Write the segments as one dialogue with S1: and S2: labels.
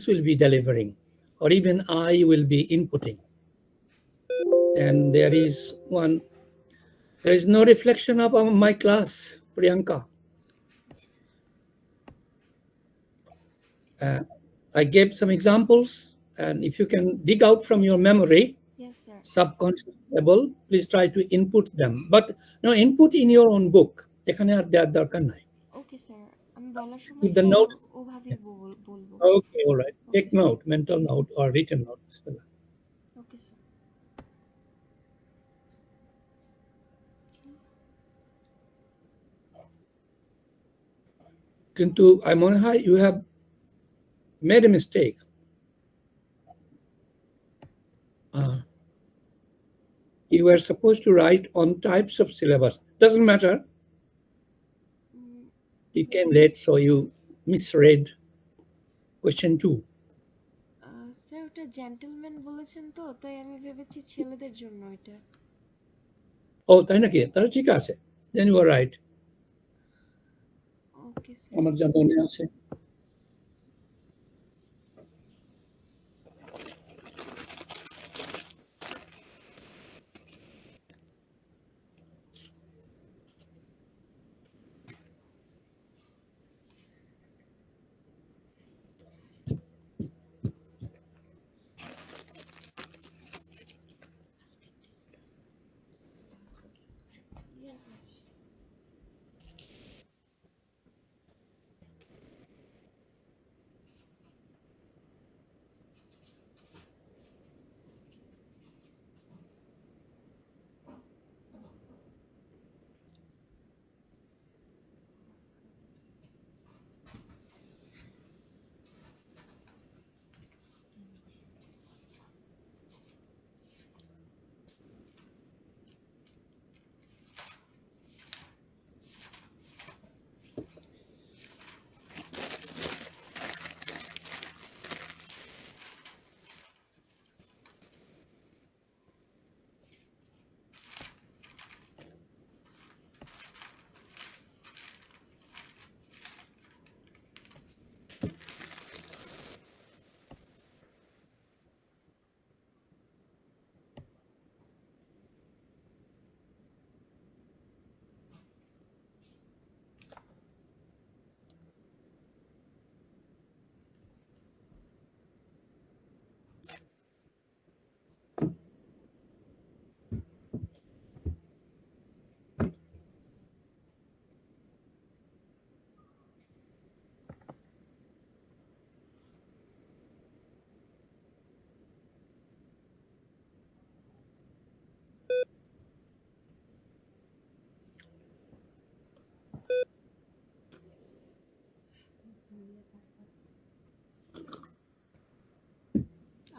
S1: will be delivering, or even I will be inputting. And there is no reflection of my class, Priyanka. I gave some examples, and if you can dig out from your memory,
S2: Yes, sir.
S1: subconscious level, please try to input them. But no, input in your own book. এখানে আর দেওয়ার দরকার নাই.
S2: Okay sir, আমি বলার সময়
S1: Keep the
S2: sir
S1: notes.
S2: ওভাবেই বলবো।
S1: Okay, all right. Take
S2: Okay, sir.
S1: note, mental note or written note. Bismillah.
S2: Okay sir.
S1: কিন্তু I মনে হয় you have made a mistake. You were supposed to write on types of syllabus. Doesn't matter. You came late, so you misread question 2.
S2: Sir ওটা gentleman বলেছেন তো, তাই আমি ভেবেছি ছেলেদের জন্য এটা।
S1: ও তাই নাকি? তাহলে ঠিক আছে. Then you are right.
S2: Okay sir.
S1: আমার যা মনে আছে।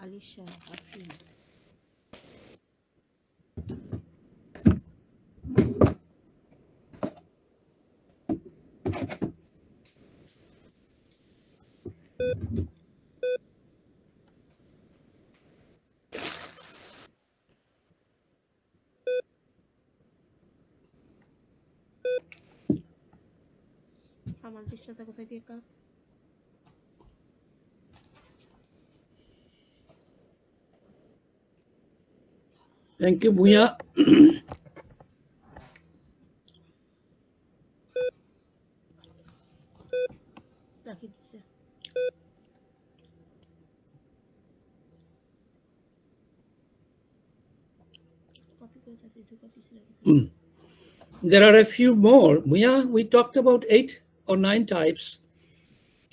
S2: আলিশা, আফরিন। আমার পৃষ্ঠাটা কোথায় পেকা?
S1: Thank you, Bhuya.
S2: রাখি দিচ্ছে।
S1: There are a few more. Bhuya, we talked about 8 or 9 types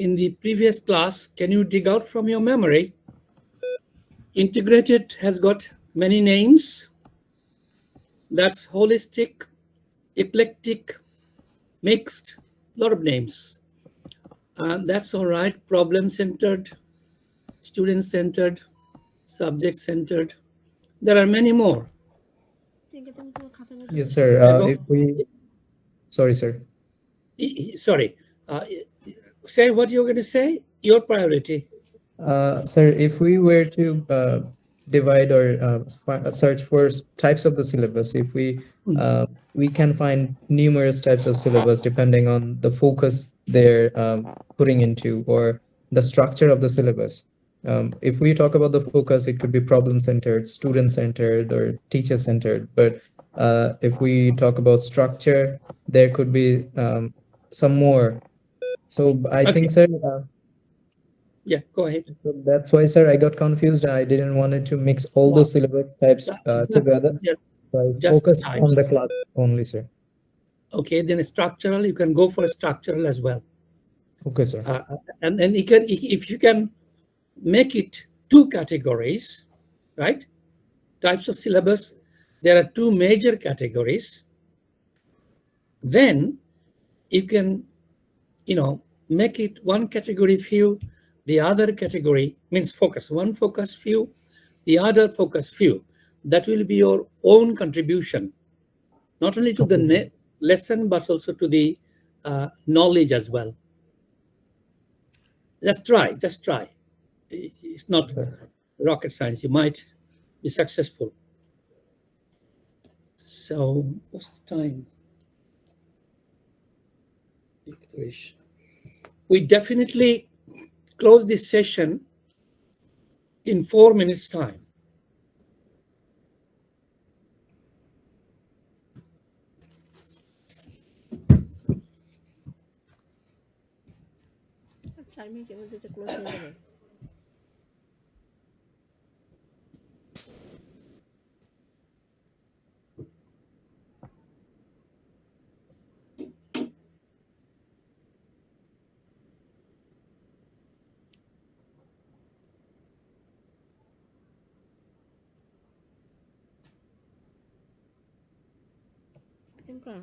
S1: in the previous class. Can you dig out from your memory? Integrated has got many names. That's holistic, eclectic, mixed, a lot of names. That's all right. Problem-centered, student-centered, subject-centered. There are many more.
S3: Yes, sir. Sorry, sir.
S1: Sorry. Say what you're going to say. Your priority.
S3: Sir, if we were to divide or search for types of the syllabus, if we can find numerous types of syllabus depending on the focus they're putting into, or the structure of the syllabus. If we talk about the focus, it could be problem centered, student centered, or teacher centered. But if we talk about structure, there could be some more. So I
S1: Okay.
S3: think, sir,
S1: Yeah, go ahead.
S3: so that's why, sir, I got confused. I didn't wanted to mix all
S1: Wow.
S3: those syllabus types
S1: Just,
S3: together.
S1: just,
S3: So I
S1: just
S3: focused on
S1: types.
S3: the class only, sir.
S1: Okay, then structural, you can go for structural as well.
S3: Okay, sir.
S1: And you can, if you can make it two categories, right? Types of syllabus, there are two major categories. Then you can, make it one category few, the other category means focus, one focus few, the other focus few. That will be your own contribution, not only to the
S3: Okay, sir.
S1: lesson, but also to the knowledge as well. Just try. It's not
S3: Sure.
S1: rocket science. You might be successful. So, what's the time? We definitely close this session in 4 minutes' time.
S2: Timing কেমন যেটা close হয়ে যাবে। প্রিয়াঙ্কা,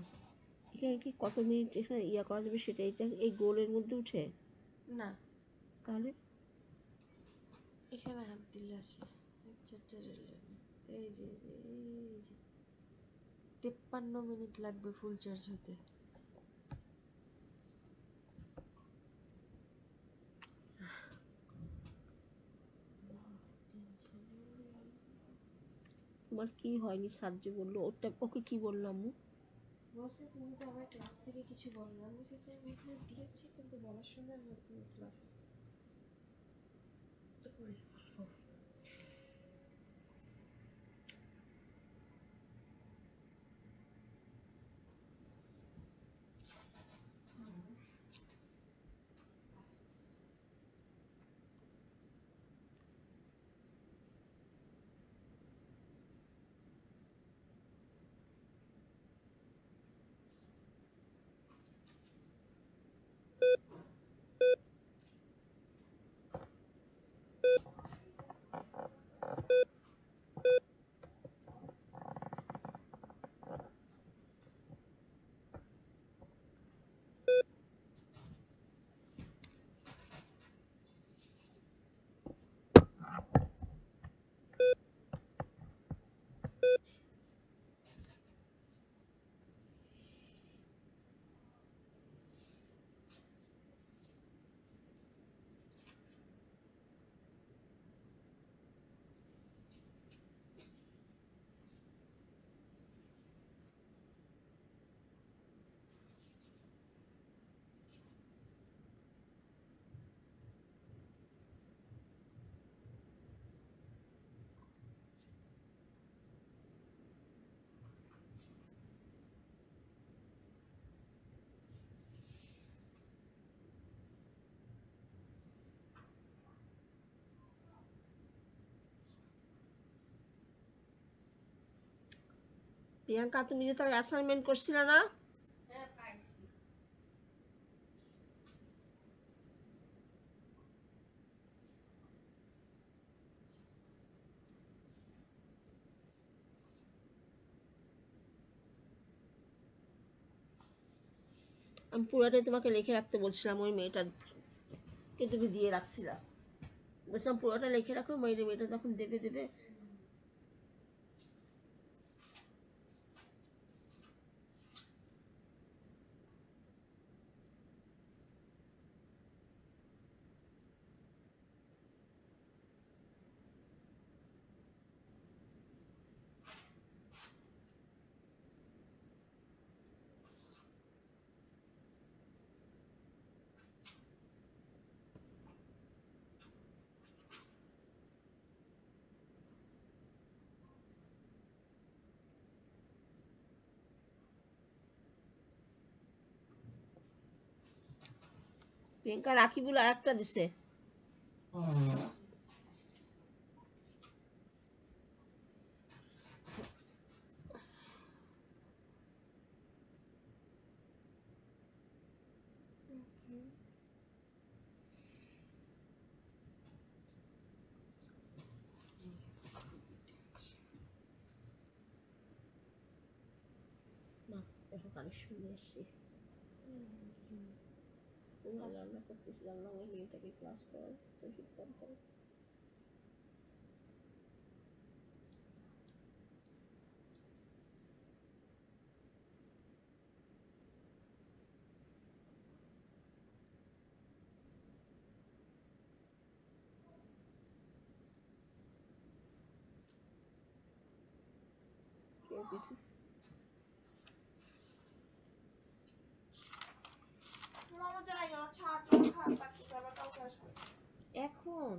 S2: এখানে কি কত minute এখানে ইয়া করা যাবে সেটা এই গোলের মধ্যে উঠে?
S4: না,
S2: তাহলে
S4: এখানে হাত দিলে আসে। আচ্ছা, এই যে 53 মিনিট লাগবে ফুল চার্জ হতে।
S2: তোমার কি হয়নি সাহায্য বললো, ওকে কি বললাম?
S4: বলছে তুমি তো আমার ক্লাস থেকে কিছু বলো না। বলছে স্যার আমি এখানে দিয়েছি কিন্তু বলার সময় আমার তুমি ক্লাসে তো করে বলবো।
S2: প্রিয়াঙ্কা, তুমি যে তার অ্যাসাইনমেন্ট করছিলে না? আমি পুরোটাই তোমাকে লিখে রাখতে বলছিলাম, ওই মেয়েটাকে তুমি দিয়ে রাখছিলা। বলছিলাম পুরোটা লিখে রাখো, মেয়েটা যখন দেবে। প্রিয়াঙ্কা রাকিবুল আর একটা দিছে। দেখো কানেকশন নিয়ে এসছি। রান্না করতেছিলাম না, ওই মেয়েটাকে ক্লাস করার ওষুধ কম করে। এখন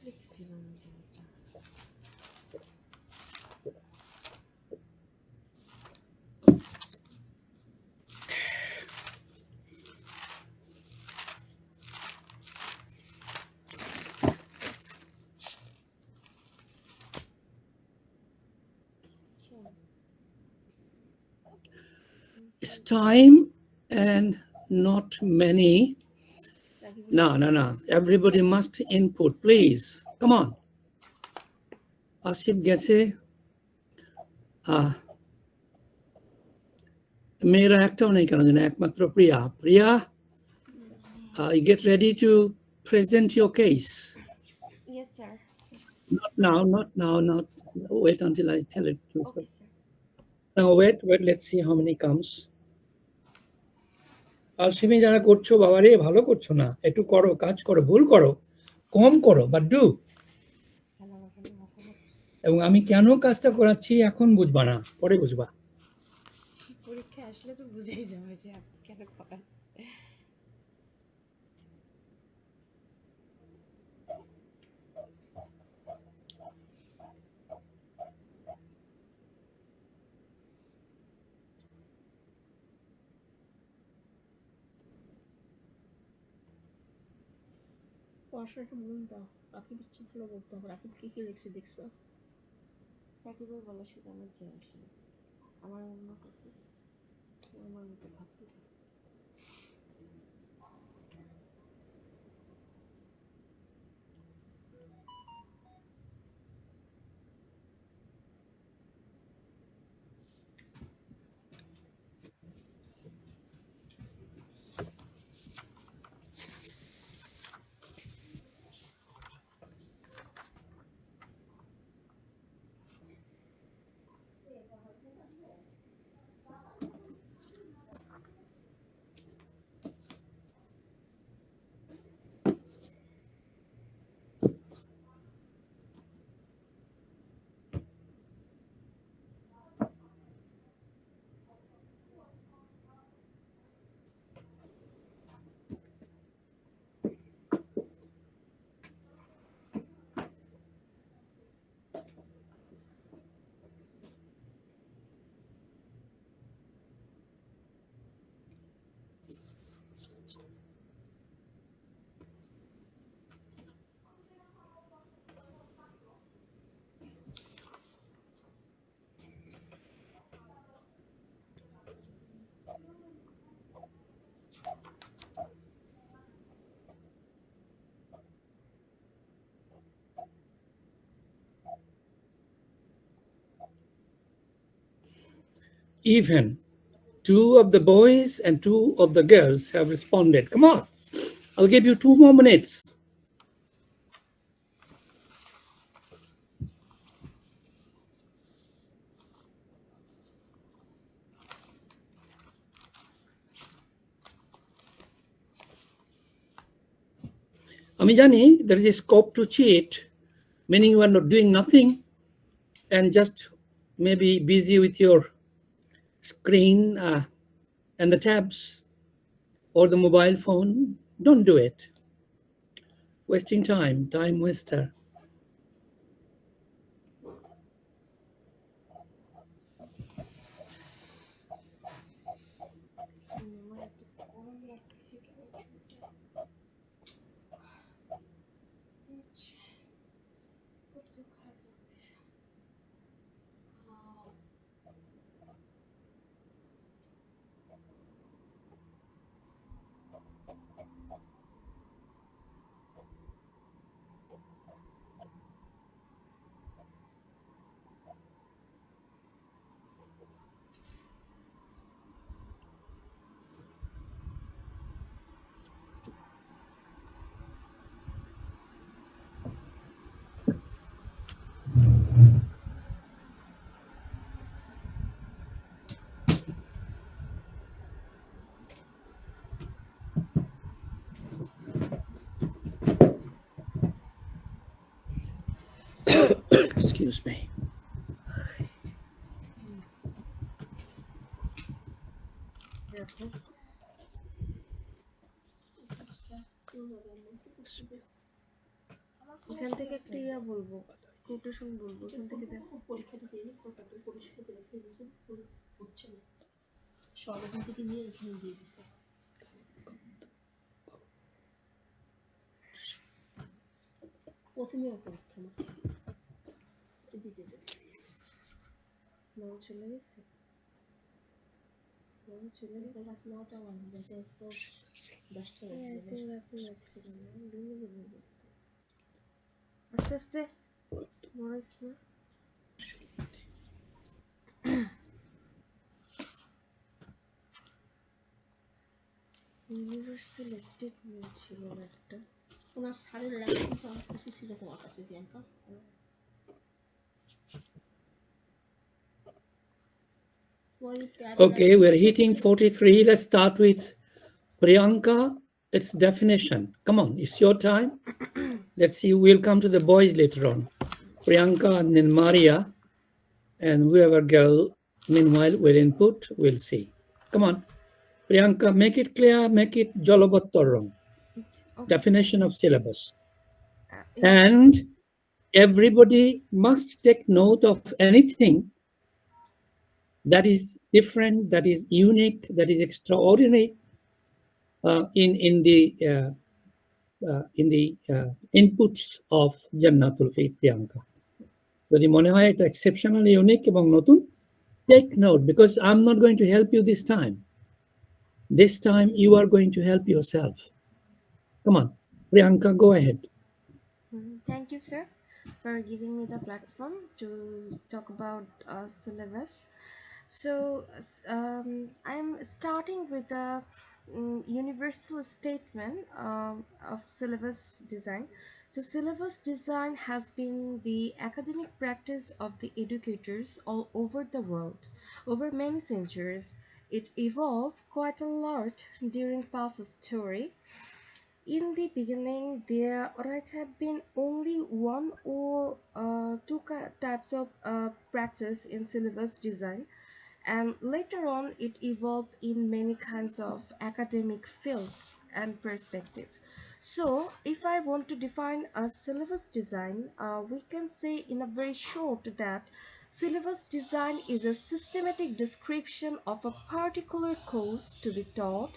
S2: লিখছিলাম যে এটা
S1: It's time and not many. No. Everybody must input, please. Come on. Asif গেছে। মেয়েরা একটাও নেই কেন যেন, একমাত্র প্রিয়া। প্রিয়া, you get ready to present your case.
S4: Yes, sir.
S1: Not now. Wait until I tell it to.
S4: Okay, sir.
S1: Now wait, let's see how many comes. আলসেমি যারা করছো, বাবা রে ভালো করছো না, একটু করো, কাজ করো, ভুল করো, কম করো, বাট ডু। এবং আমি কেন কাজটা করাচ্ছি এখন বুঝবা না, পরে বুঝবা।
S4: পরীক্ষা আসলে তো বুঝেই যাবে যে আপনি কেন করেন।
S2: পড়াশোনাটা মন দাও, রাকিব ইচ্ছে ভালো বলতে হবে। রাকিব কি কি লিখছে দেখছো?
S4: রাকিবুল বলার সাথে আমার যে আসে না। আমার অন্য কিছু আমার মতো ভাবতে থাকে।
S1: Even 2 of the boys and 2 of the girls have responded. Come on, I'll give you 2 more minutes. আমি জানি there is a scope to cheat, meaning you are not doing nothing, and just maybe busy with your screen and the tabs or the mobile phone, don't do it. Wasting time, time waster.
S4: আমার এত গরম লাগতেছে কেন চুলটা আচ্ছা, কত খারাপ লাগতেছে।
S1: Excuse me.
S4: দেখো এখান থেকে একটা ইয়া বলবো, কোটেশন বলবো, এখান থেকে দেখো।
S2: পরীক্ষাটা দিয়ে তারপরে পরিষ্কার করে রেখে দিয়েছেন, হচ্ছে না সব এখান থেকে নিয়ে এখানে দিয়ে দিছে। প্রথমে পরীক্ষা না দিতে দেবে
S4: নাও চলে গেছে, নাও চলে গেছে।
S2: রাত 9টা বাজে, তো 10টা
S4: এত
S2: বাজে।
S4: রাতে যাচ্ছিল না, দিনে দিনে করতো। আস্তে আস্তে মরিস না। ইউনিভার্সাল স্টেটমেন্ট ছিল না একটা?
S2: ওনার স্যারের লেখা কিন্তু আমার কাছে ছিল, তোমার কাছে Priyanka.
S1: Okay, we're hitting 43. Let's start with Priyanka. Its definition. Come on, it's your time. Let's see. We'll come to the boys later on. Priyanka and then Maria, and whoever girl. Meanwhile, will input. We'll see. Come on, Priyanka. Make it clear. Make it jolobattorong.
S4: Okay,
S1: Definition of syllabus.
S4: yes.
S1: And everybody must take note of anything that is different, that is unique, that is extraordinary in the inputs of Jannatul Fi Priyanka. যদি মনে হয় এটা exceptionally unique এবং নতুন, take note, because I'm not going to help you this time. This time you are going to help yourself. Come on, Priyanka, go ahead.
S4: Thank you, sir, for giving me the platform to talk about syllabus. So, I'm starting with a universal statement of syllabus design. So, syllabus design has been the academic practice of the educators all over the world over many centuries. It evolved quite a lot during past story. In the beginning, there might have been only one or two types of practice in syllabus design, and later on, it evolved in many kinds of academic field and perspective. So, if I want to define a syllabus design, we can say in a very short that syllabus design is a systematic description of a particular course to be taught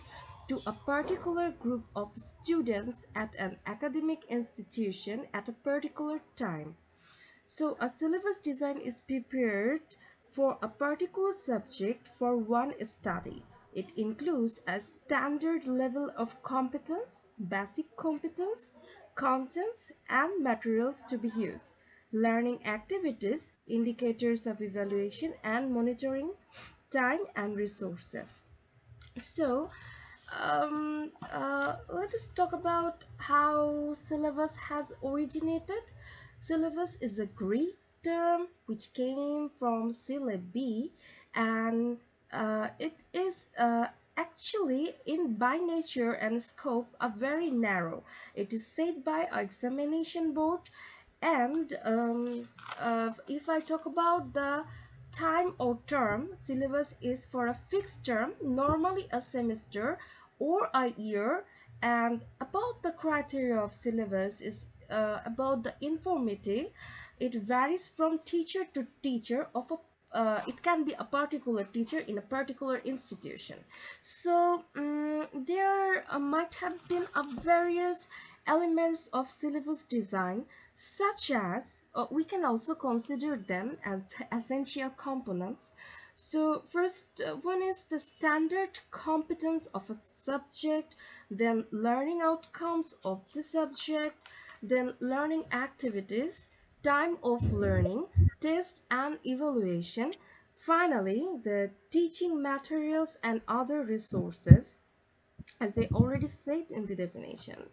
S4: to a particular group of students at an academic institution at a particular time. So, a syllabus design is prepared for a particular subject for one study. It includes a standard level of competence, basic competence, contents, and materials to be used, learning activities, indicators of evaluation and monitoring, time and resources. So, let us talk about how syllabus has originated. Syllabus is a Greek term which came from syllabi, and it is actually in by nature and scope are very narrow. It is set by an examination board And if I talk about the time or term, syllabus is for a fixed term, normally a semester or a year. And about the criteria of syllabus is about the informative. It varies from teacher to teacher of a it can be a particular teacher in a particular institution. So there might have been a various elements of syllabus design, such as we can also consider them as the essential components. So first one is the standard competence of a subject, then learning outcomes of the subject, then learning activities, time of learning, test and evaluation, finally the teaching materials and other resources, as I already said in the definition.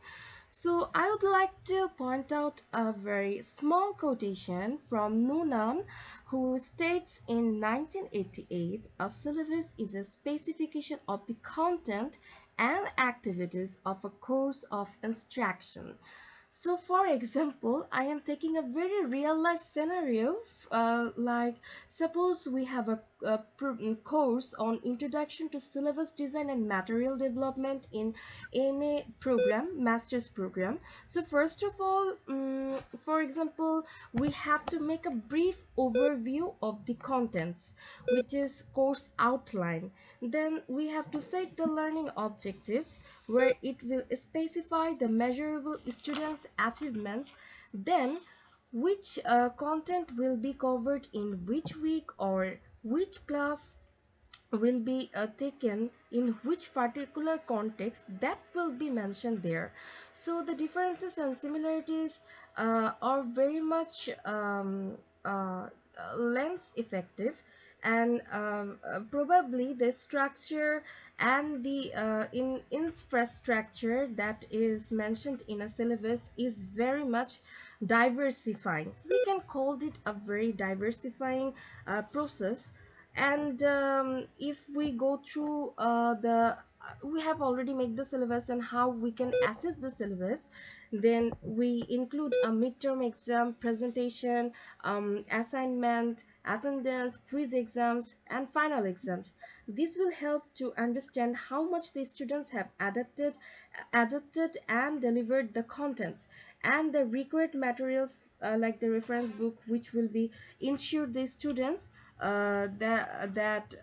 S4: So I would like to point out a very small quotation from Noonan, who states in 1988, a syllabus is a specification of the content and activities of a course of instruction. So, for example, I am taking a very real life scenario, like suppose we have a course on introduction to syllabus design and material development in a program, master's program. So, first of all, for example, we have to make a brief overview of the contents, which is course outline. Then we have to set the learning objectives, where it will specify the measurable students' achievements. Then which content will be covered in which week or which class will be taken in which particular context, that will be mentioned there. So the differences and similarities are very much lens effective, and probably the structure and the in infrastructure that is mentioned in a syllabus is very much diversifying. We can call it a very diversifying process. And if we go through we have already made the syllabus and how we can assess the syllabus, then we include a midterm exam, presentation, assignment, attendance, quiz exams, and final exams. This will help to understand how much the students have adopted and delivered the contents, and the required materials like the reference book, which will be ensure the students that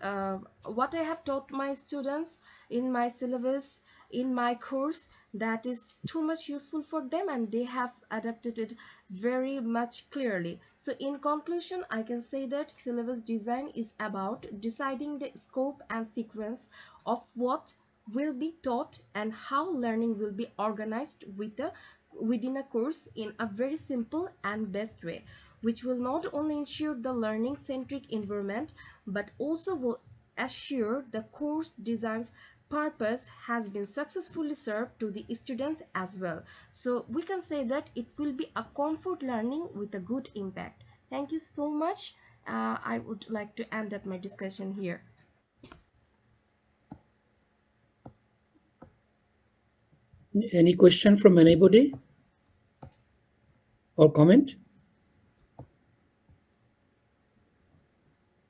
S4: what I have taught my students in my syllabus, in my course, that is too much useful for them and they have adapted it very much clearly. So in conclusion, I can say that syllabus design is about deciding the scope and sequence of what will be taught and how learning will be organized within a course in a very simple and best way, which will not only ensure the learning centric environment but also will assure the course design's purpose has been successfully served to the students as well. So we can say that it will be a comfort learning with a good impact. Thank you so much. I would like to end up my discussion here.
S1: Any question from anybody or comment?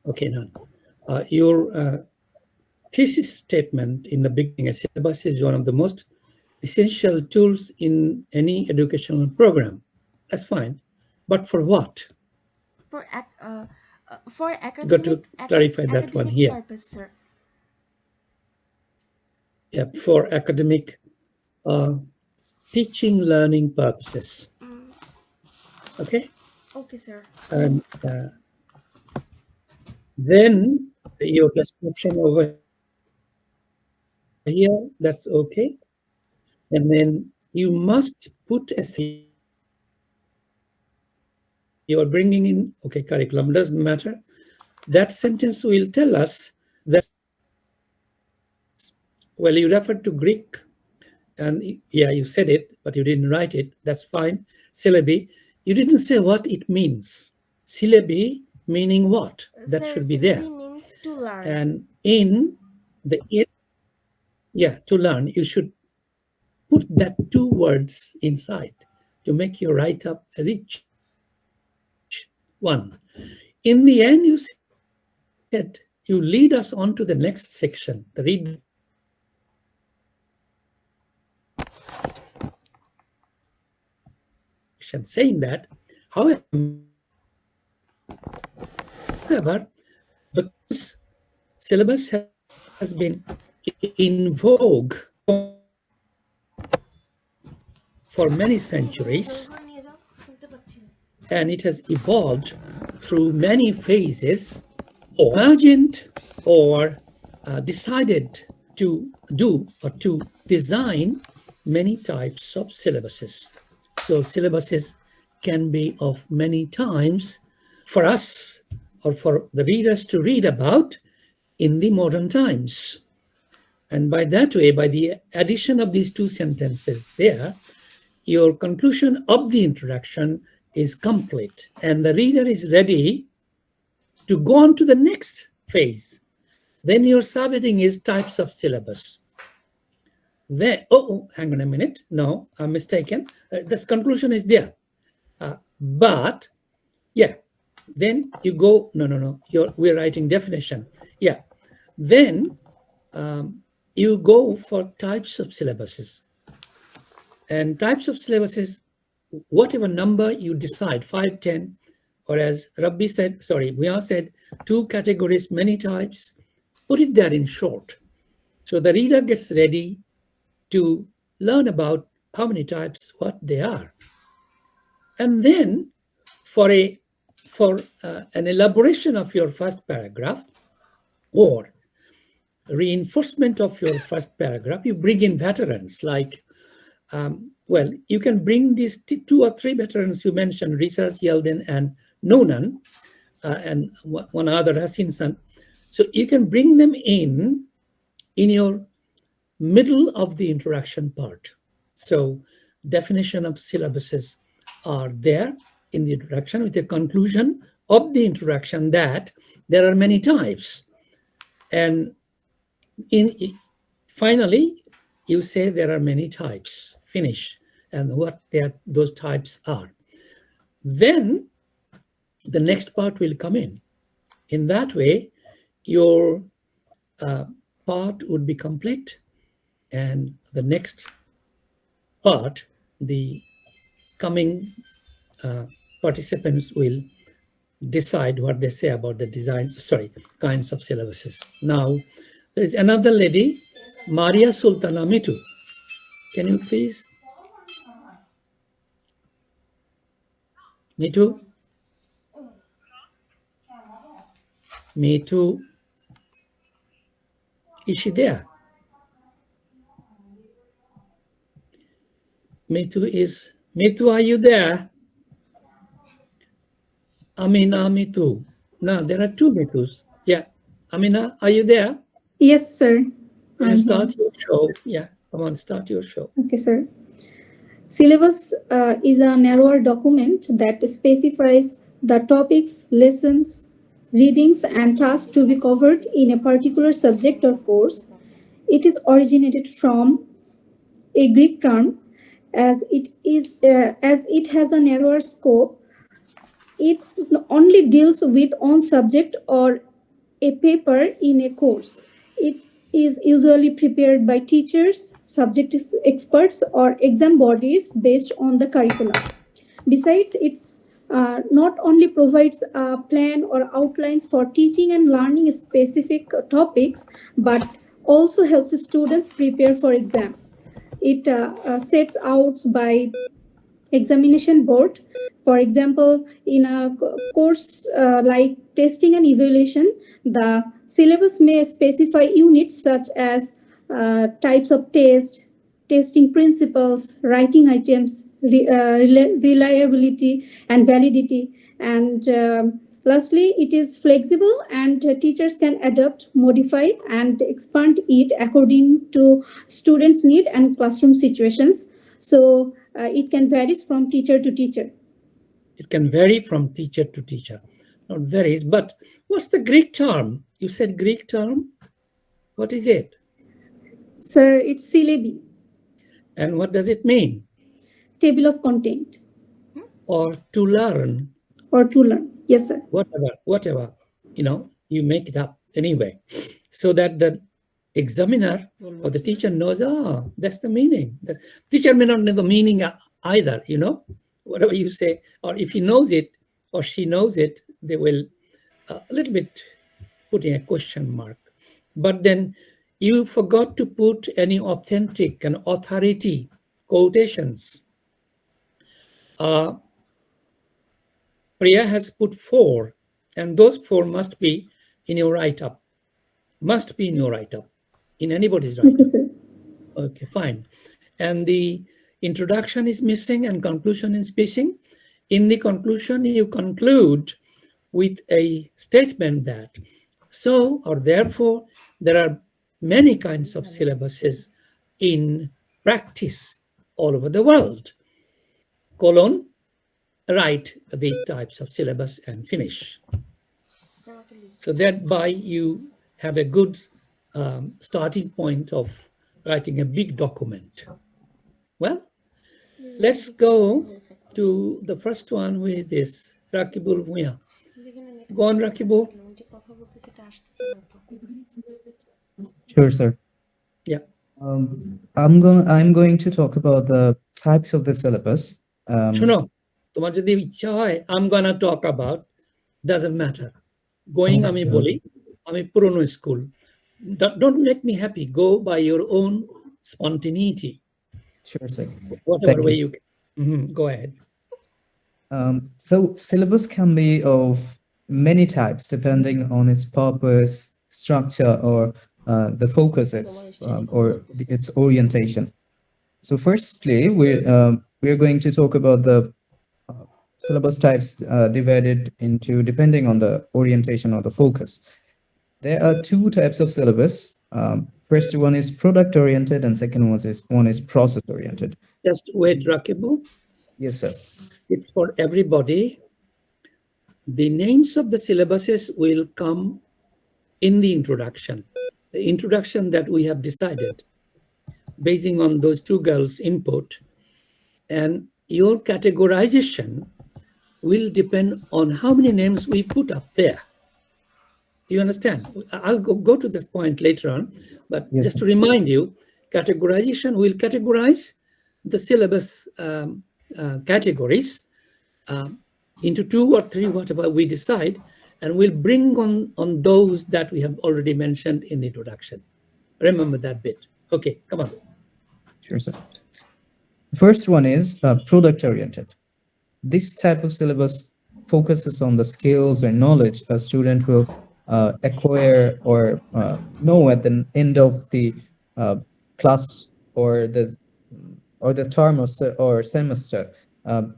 S1: Okay, none. Your thesis statement in the beginning, a syllabus is one of the most essential tools in any educational program. That's fine. But for what?
S4: For for
S1: You got to clarify that one
S4: academic
S1: here.
S4: purpose, sir.
S1: Yeah, for academic teaching, learning purposes. Okay?
S4: Okay, sir.
S1: And then your description over here, that's okay. And then you must put a you are bringing in, okay, curriculum doesn't matter. That sentence will tell us that, well, you referred to Greek, and yeah, you said it, but you didn't write it. That's fine. Syllabi, you didn't say what it means. Syllabi meaning what? That
S4: Sir,
S1: should be there.
S4: syllabi means to learn.
S1: And in the, yeah, to learn, you should put that two words inside to make your write-up rich. one. In the end, you said you lead us on to the next section, the read section, saying that, however, because syllabus has been in vogue for many centuries, and it has evolved through many phases, or imagined or decided to do or to design many types of syllabuses. So syllabuses can be of many times for us or for the readers to read about in the modern times. And by that way, by the addition of these two sentences there, your conclusion of the introduction is complete, and the reader is ready to go on to the next phase. Then your subheading is types of syllabus. Then, hang on a minute. No, I'm mistaken. This conclusion is there. But, yeah, then you go, no, we're writing definition. Yeah, then you go for types of syllabuses. And types of syllabuses, whatever number you decide, 5, 10, or as we all said, 2 categories, many types, put it there in short. So the reader gets ready to learn about how many types, what they are. And then for an elaboration of your first paragraph or reinforcement of your first paragraph, you bring in veterans like, well, you can bring these 2 or 3 veterans you mentioned, Research, Yeldon, and Noonan, and one other, Hutchinson. So you can bring them in your middle of the introduction part. So definition of syllabuses are there in the introduction with a conclusion of the introduction that there are many types. And finally, you say there are many types, finish, and what those types are. Then the next part will come in. In that way, your part would be complete, and the next part, the coming participants will decide what they say about the kinds of syllabuses. Now, there is another lady, Maria Sultana Mitu. Can you please? Mitu? Mitu? Is she there? Mitu, are you there? Amina, Mitu. No, there are 2 Mitus. Yeah. Amina, are you there?
S5: Yes, sir.
S1: Can you start your show? Yeah, come on, start your show.
S5: Okay, sir. Syllabus is a narrower document that specifies the topics, lessons, readings, and tasks to be covered in a particular subject or course. It is originated from a Greek term, as it has a narrower scope. It only deals with one subject or a paper in a course. It is usually prepared by teachers, subject experts, or exam bodies based on the curriculum. Besides, it's not only provides a plan or outlines for teaching and learning specific topics, but also helps students prepare for exams. It sets out by examination board. For example, in a course like testing and evaluation, the syllabus may specify units such as types of test, testing principles, writing items, reliability and validity. And lastly, it is flexible, and teachers can adapt, modify, and expand it according to students' need and classroom situations. So it can vary from teacher to teacher.
S1: It can vary from teacher to teacher. Not varies, but what's the Greek term? You said Greek term? What is it?
S5: Sir, it's syllabi.
S1: And what does it mean?
S5: Table of content.
S1: Or to learn.
S5: Or to learn. Yes, sir.
S1: whatever, you make it up anyway, so that the examiner or the teacher knows, that's the meaning. The teacher may not know the meaning either, whatever you say, or if he knows it or she knows it, they will a little bit putting a question mark. But then you forgot to put any authentic and authority quotations. Priya has put 4, and those 4 must be in your write-up. Must be in your write-up, in anybody's
S5: Okay,
S1: write-up.
S5: sir.
S1: Okay, fine. And the introduction is missing and conclusion is missing. In the conclusion, you conclude with a statement that so or therefore there are many kinds of syllabuses in practice all over the world. Colon, write the types of syllabus and finish. So thereby you have a good starting point of writing a big document. Well, let's go to the first one, who is this? Rakibul Bhuya. Go on, Rakibul.
S3: Sure, sir.
S1: Yeah.
S3: I'm going to talk about the types of the syllabus.
S1: শোনো, তোমার যদি ইচ্ছা হয় I'm gonna talk about, doesn't matter. Going আমি বলি, আমি পুরনো school. Don't make me happy. Go by your own spontaneity.
S3: Sure, sir.
S1: Whatever
S3: Thank
S1: way
S3: you.
S1: you can. Go ahead.
S3: So syllabus can be of many types depending on its purpose, structure, or the focus its orientation. So firstly, we're going to talk about the syllabus types divided into depending on the orientation or the focus. There are 2 types of syllabus. First one is product oriented, and second one is process oriented.
S1: Just wait, Rakibu.
S3: Yes, sir.
S1: It's for everybody. The names of the syllabuses will come in the introduction. The introduction that we have decided, basing on those 2 girls' input, and your categorization will depend on how many names we put up there. Do you understand? I'll go to that point later on, but
S3: Yes.
S1: just to remind you, categorization will categorize the syllabus categories into 2 or 3, whatever we decide, and we'll bring on those that we have already mentioned in the introduction. Remember that bit. Okay, come on.
S3: Sure, sir. The first one is product oriented. This type of syllabus focuses on the skills or knowledge a student will acquire or know at the end of the class or the term or semester.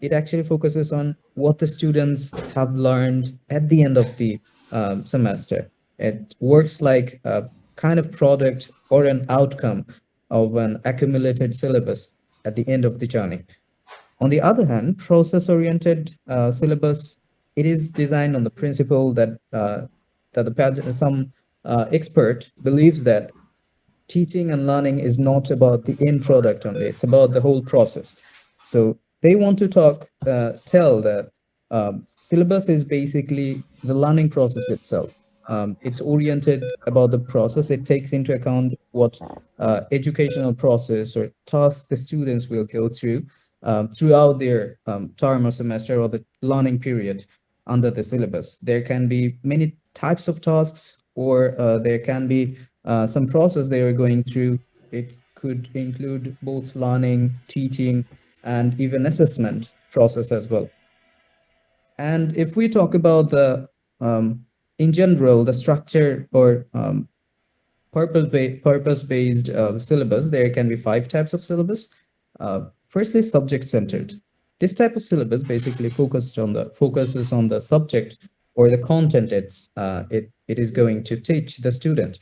S3: It actually focuses on what the students have learned at the end of the semester. It works like a kind of product or an outcome of an accumulated syllabus at the end of the journey. On the other hand, process-oriented syllabus, it is designed on the principle that some expert believes that teaching and learning is not about the end product only; it's about the whole process. So they want to tell that syllabus is basically the learning process itself. It's oriented about the process. It takes into account what educational process or tasks the students will go through throughout their term or semester or the learning period under the syllabus. There can be many types of tasks, or there can be some process they are going through. It could include both learning, teaching, and even assessment process as well. And if we talk about the in general the structure or purpose-based syllabus, there can be 5 types of syllabus. Firstly, subject-centered. This type of syllabus basically focuses on the subject or the content it is going to teach the student.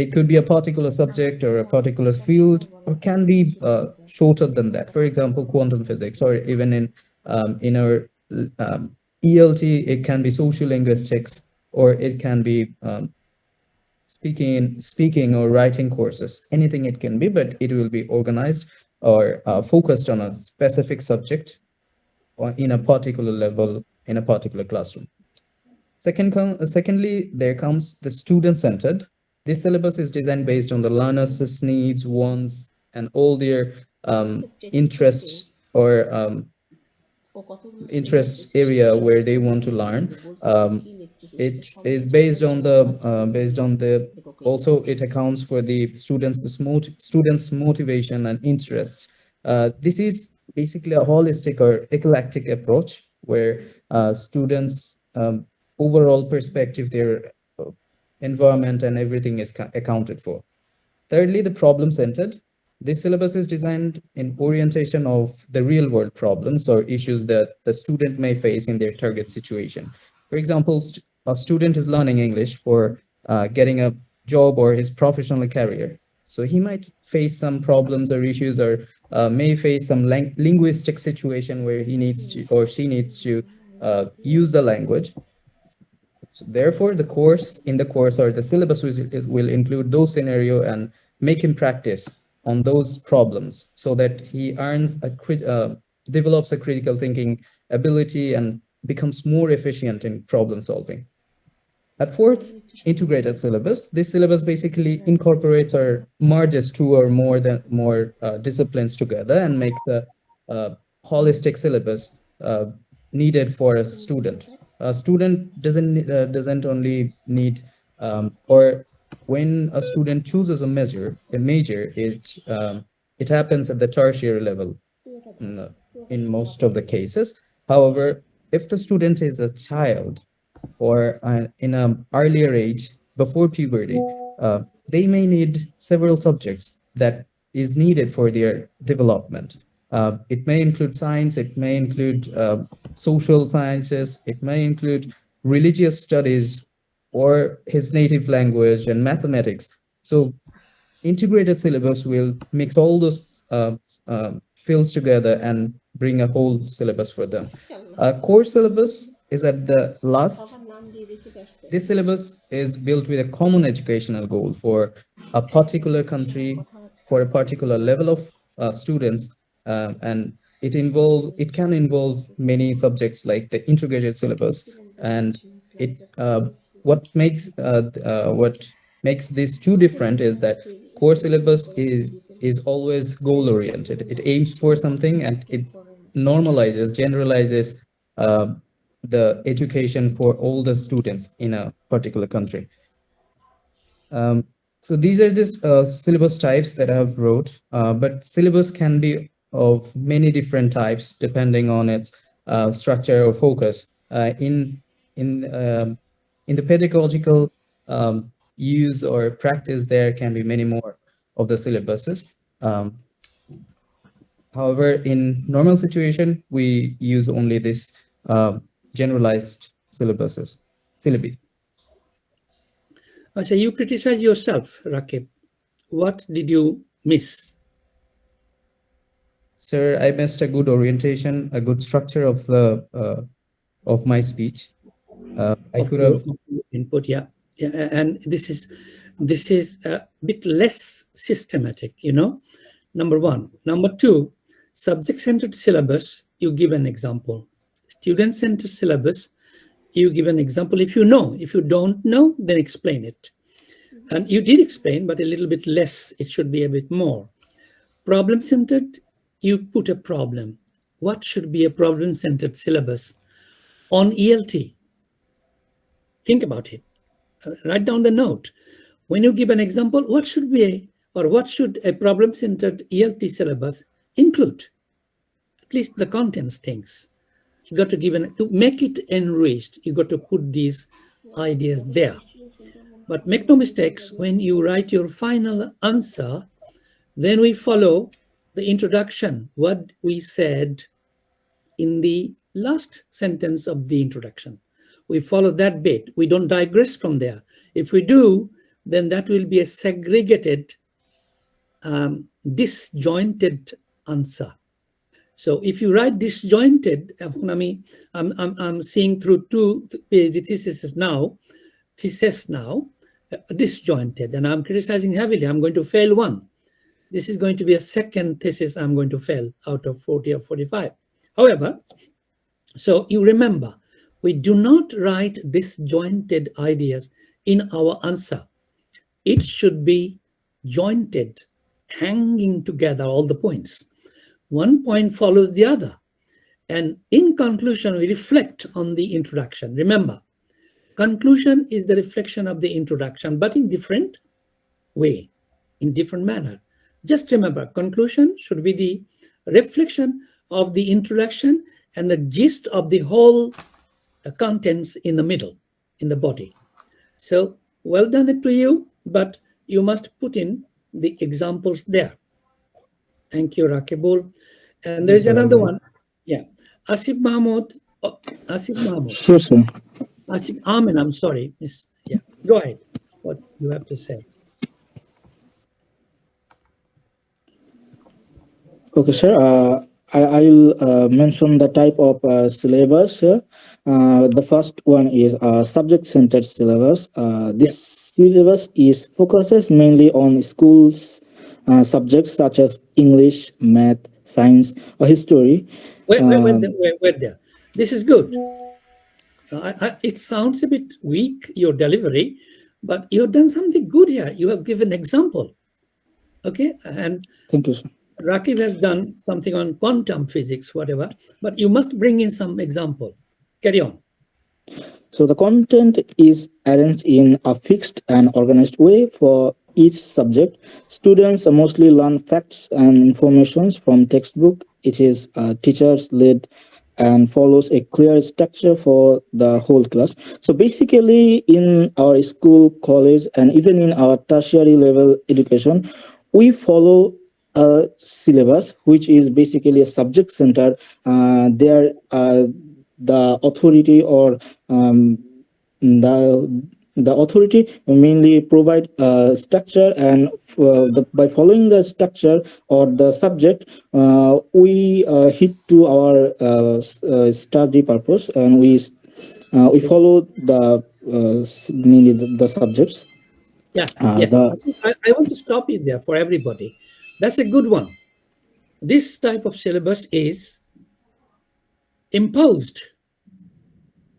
S3: It could be a particular subject or a particular field, or can be shorter than that. For example, quantum physics, or even in our ELT, it can be social linguistics, or it can be speaking or writing courses. Anything it can be, but it will be organized or focused on a specific subject or in a particular level in a particular classroom. Secondly, there comes the student-centered. This syllabus is designed based on the learner's needs, wants, and all their interests or
S2: ও কতগুলো sell
S3: interest
S2: করতেছে সেটা
S3: area
S2: সব
S3: where they
S2: দেখে
S3: want to
S2: দেখে
S3: learn.
S2: বলতেছে
S3: Um,
S2: কি লিখতেছে
S3: it
S2: সেটা
S3: is
S2: সম্পূর্ণ
S3: based on the also it accounts for the students motivation and interests. This is basically a holistic or eclectic approach where students overall perspective, their uh, environment and everything is accounted for. Thirdly, the problem centered. This syllabus is designed in orientation of the real world problems or issues that the student may face in their target situation. For example, a student is learning English for getting a job or his professional career. So he might face some problems or issues, or may face some linguistic situation where he needs to or she needs to use the language. So therefore, the course or the syllabus will include those scenario and make him practice on those problems so that he develops a critical thinking ability and becomes more efficient in problem solving. At fourth, integrated syllabus. This syllabus basically incorporates or merges two or more disciplines together and makes a holistic syllabus needed for a student. A student doesn't only need or when a student chooses a major, it happens at the tertiary level mm, in most of the cases. However, if the student is a child or in an earlier age before puberty, they may need several subjects that is needed for their development. It may include science, it may include social sciences, it may include religious studies or his native language and mathematics. So integrated syllabus will mix all those fields together and bring a whole syllabus for them. Core syllabus is at the last. This syllabus is built with a common educational goal for a particular country, for a particular level of students, and it can involve many subjects like the integrated syllabus, and it what makes these two different is that core syllabus is always goal oriented. It aims for something and it normalizes, generalizes the education for all the students in a particular country. So these are the syllabus types that I have wrote, but syllabus can be of many different types depending on its structure or focus. In the pedagogical use or practice, there can be many more of the syllabuses. However, in normal situation, we use only this generalized syllabi.
S1: So you criticize yourself, Rakib. What did you miss?
S3: Sir, I missed a good orientation, a good structure of my speech. I could have
S1: input, yeah, and this is a bit less systematic, Number one. Number two, subject-centered syllabus. You give an example. Student-centered syllabus. You give an example if you know. If you don't know, then explain it. And you did explain, but a little bit less. It should be a bit more. Problem-centered, you put a problem. What should be a problem-centered syllabus on ELT? Think about it. Write down the note. When you give an example, what should a problem-centered ELT syllabus include? At least the contents things. You got to to make it enriched. You got to put these ideas there. But make no mistakes, when you write your final answer, then we follow the introduction, what we said in the last sentence of the introduction. We follow that bit. We don't digress from there. If we do, then that will be a segregated, disjointed answer. So if you write disjointed, I'm seeing through two PhD theses now, disjointed, and I'm criticizing heavily. I'm going to fail one. This is going to be a second thesis I'm going to fail out of 40 or 45. However, so you remember, We do not write disjointed ideas in our answer. It should be jointed, hanging together all the points. One point follows the other. And in conclusion, we reflect on the introduction. Remember, conclusion is the reflection of the introduction, but in different way, in different manner. Just remember, conclusion should be the reflection of the introduction and the gist of the whole contents in the middle, in the body. So well done it to you, but you must put in the examples there. Thank you, Rakibul. And there's another one. Yeah. Asif Mahmoud. Oh, Asif Mahmoud.
S6: Sure, sir.
S1: Asif Amin, I'm sorry. Yeah. Go ahead. What you have to say.
S6: Okay, sir. I will mention the type of syllabus here. The first one is subject-centered syllabus. This syllabus focuses mainly on schools subjects such as English, math, science, or history.
S1: Wait there. This is good. It sounds a bit weak, your delivery, but you've done something good here. You have given example. Okay, and
S6: Thank you, sir.
S1: Rakib has done something on quantum physics, whatever, but you must bring in some example. Carry on.
S6: So the content is arranged in a fixed and organized way for each subject. Students mostly learn facts and informations from textbook. It is teachers led and follows a clear structure for the whole class. So basically in our school, college, and even in our tertiary level education, we follow a syllabus which is basically a subject center. There the authority or the authority mainly provide structure, and by following the structure or the subject, we hit to our study purpose, and we follow the mainly the subjects.
S1: Yeah.
S6: The
S1: I want to stop you there for everybody. That's a good one. This type of syllabus is imposed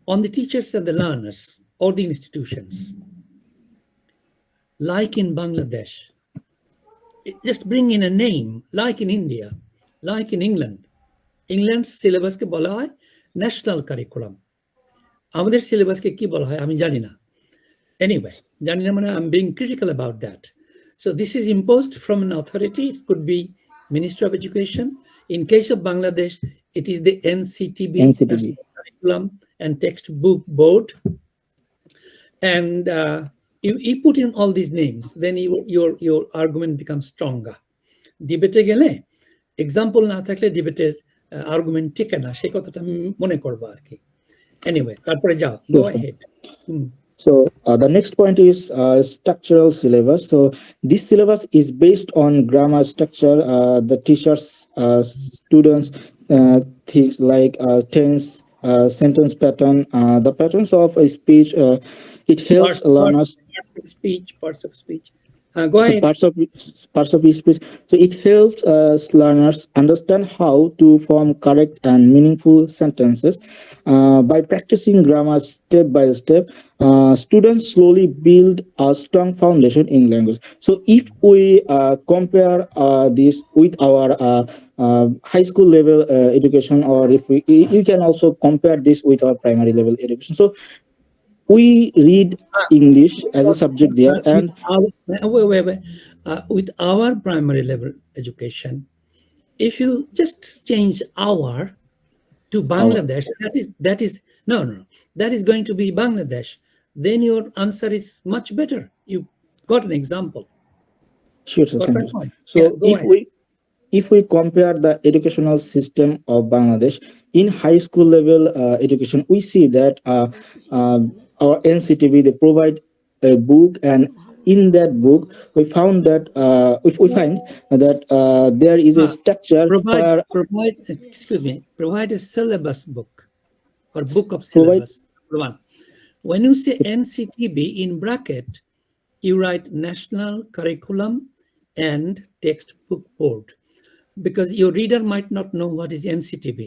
S1: on the teachers and the learners or the institutions. Like in Bangladesh, just bring in a name, like in India, like in England. England's syllabus ke bola hoy national curriculum. আমাদের syllabus ke ki bola hoy আমি জানি না. Anyway, জানি না মানে I'm being critical about that. So this is imposed from an authority. It could be Ministry of Education. In case of Bangladesh, it is the NCTB, National Curriculum and Textbook Board. And you put in all these names, then your argument becomes stronger. Debate gele example na thakle debate argument টিকে না, সেই কথাটা মনে করব আর কি. Anyway, তারপরে যাও, go ahead.
S6: So the next point is structural syllabus. So this syllabus is based on grammar structure. The teachers, students, things like tense, sentence pattern, the patterns of a speech. It helps learners.
S1: Parts of speech. Go ahead.
S6: So parts of speech. So it helps learners understand how to form correct and meaningful sentences. By practicing grammar step by step, students slowly build a strong foundation in language. So if we compare this with our high school level education, or if you can also compare this with our primary level education. So we read English as a subject there, and
S1: with our primary level education, if you just change our to Bangladesh, that is no, that is going to be Bangladesh. Then your answer is much better. You got an example.
S6: Sure, sir. Thank you. So if we compare the educational system of Bangladesh in high school level education, we see that our NCTB, they provide a book, and in that book we find that there is a structure.
S1: Provide a syllabus book or book of syllabus. One. When you say NCTB in bracket, you write National Curriculum and Textbook Board, because your reader might not know what is NCTB.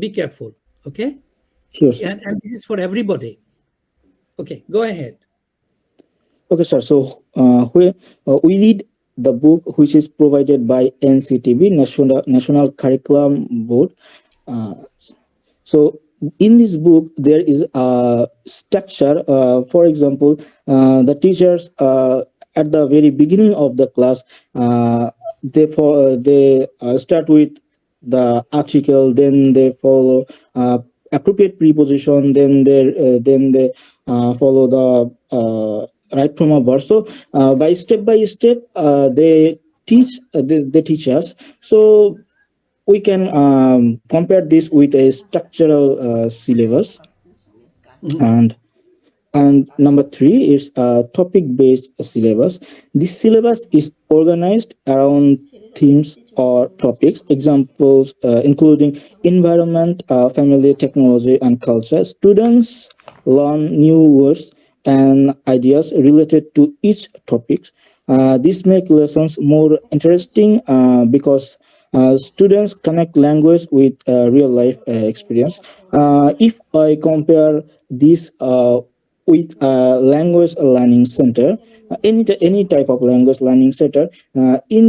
S1: Be careful, okay?
S6: Sure, sir.
S1: and this is for everybody. Okay, go ahead.
S6: Okay, sir. So we read the book which is provided by NCTB, National Curriculum Board. Uh, so in this book there is a structure. For example, the teachers at the very beginning of the class, they start with the article, then they follow appropriate preposition, then they follow the right from a verb. So by step they teach us. So we can compare this with a structural syllabus.
S1: Mhm.
S6: And number three is topic-based syllabus. This syllabus is organized around themes or topics. Examples including environment, family, technology, and culture. Students learn new words and ideas related to each topic. This makes lessons more interesting because students connect language with real life experience. If I compare this with language learning center, any type of language learning center, in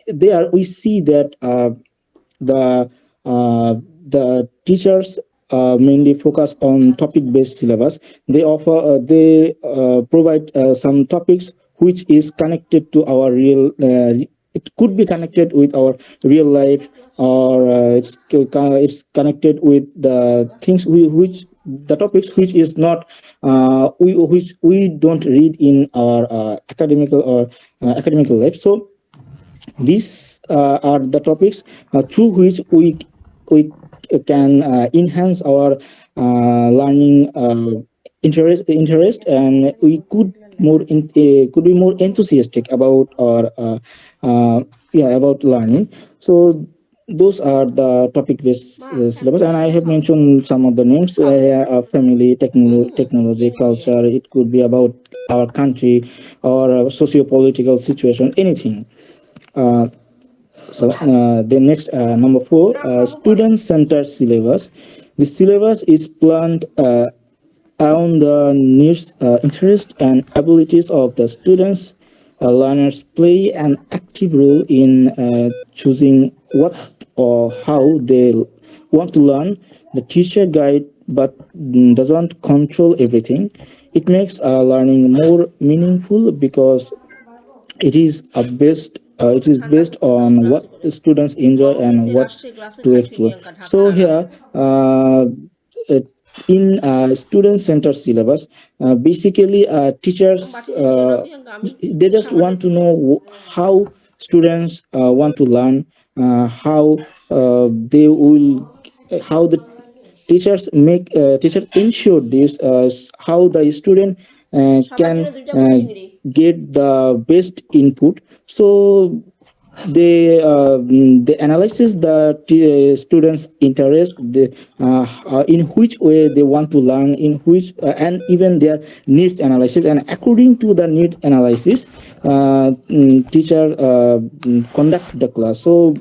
S6: there we see that the the teachers mainly focus on topic-based syllabus. They provide some topics which is connected to our real. It could be connected with our real life, or it's connected with the things which the topics which is not which we don't read in our academical or academical life. So these are the topics through which we can enhance our learning interest, and we could be more enthusiastic about our about learning. So those are the topic-based syllabus, and I have mentioned some of the names: family, technology, culture. It could be about our country or socio-political situation, anything. Uh, the next number four, student-centered syllabus. The syllabus is planned around the needs, interests, and abilities of the students. Learners play an active role in choosing what or how they want to learn. The teacher guide, but doesn't control everything. It makes learning more meaningful because it is based on what the students enjoy and what to explore. So here uh, in student centered syllabus, basically teachers they just want to know how students want to learn, how they will how the teachers ensure this, how the student can get the best input. So they analyzes the students interest, in which way they want to learn, in which and even their needs analysis, and according to the need analysis, teacher conduct the class. So